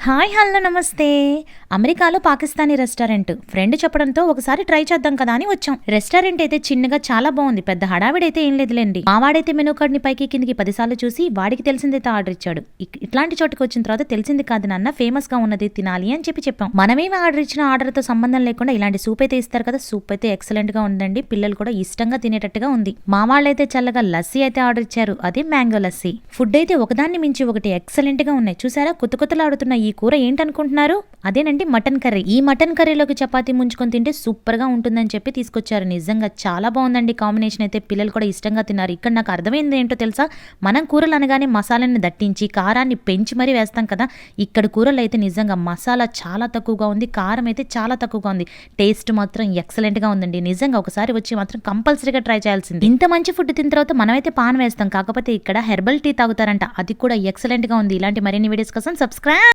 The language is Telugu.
హాయ్ హలో నమస్తే. అమెరికాలో పాకిస్తానీ రెస్టారెంట్ ఫ్రెండ్ చెప్పడంతో ఒకసారి ట్రై చేద్దాం కదా అని వచ్చాం. రెస్టారెంట్ అయితే చిన్నగా చాలా బాగుంది, పెద్ద హడావిడైతే ఏం లేదులేండి. మావాడైతే మెనూ కార్డ్ ని పైకి కిందికి 10 సార్లు చూసి వాడికి తెలిసిందైతే ఆర్డర్ ఇచ్చాడు. ఇట్లాంటి చోటుకి వచ్చిన తర్వాత తెలిసింది కాదు నాన్న, ఫేమస్ గా ఉన్నది తినాలి అని చెప్పాం. మనమేమి ఆర్డర్ ఇచ్చిన ఆర్డర్ తో సంబంధం లేకుండా ఇలాంటి సూప్ అయితే ఇస్తారు కదా, సూప్ అయితే ఎక్సలెంట్ గా ఉందండి. పిల్లలు కూడా ఇష్టంగా తినేటట్టుగా ఉంది. మా వాళ్ళైతే చల్లగా లస్సీ అయితే ఆర్డర్ ఇచ్చారు, అదే మ్యాంగో లస్సీ. ఫుడ్ అయితే ఒకదాన్ని మించి ఒకటి ఎక్సలెంట్ గా ఉన్నాయి. చూసారా, కొత్తలాడుతున్న ఈ కూర ఏంటనుకుంటున్నారు? అదేనండి మటన్ కర్రీ. ఈ మటన్ కర్రీలోకి చపాతీ ముంచుకొని తింటే సూపర్ గా ఉంటుందని చెప్పి తీసుకొచ్చారు. నిజంగా చాలా బాగుందండి కాంబినేషన్ అయితే. పిల్లలు కూడా ఇష్టంగా తిన్నారు. ఇక్కడ నాకు అర్థమైంది ఏంటో తెలుసా, మనం కూరలు అనగానే మసాలాని దట్టించి కారాన్ని పెంచి మరీ వేస్తాం కదా, ఇక్కడ కూరలు అయితే నిజంగా మసాలా చాలా తక్కువగా ఉంది, కారం అయితే చాలా తక్కువగా ఉంది. టేస్ట్ మాత్రం ఎక్సలెంట్ గా ఉందండి. నిజంగా ఒకసారి వచ్చి మాత్రం కంపల్సరీగా ట్రై చేయాల్సింది. ఇంత మంచి ఫుడ్ తిన్న తర్వాత మనమైతే పాన్ వేస్తాం, కాకపోతే ఇక్కడ హెర్బల్ టీ తాగుతారంట, అది కూడా ఎక్సలెంట్ గా ఉంది. ఇలాంటి మరిన్ని వీడియోస్ కోసం సబ్స్క్రైబ్.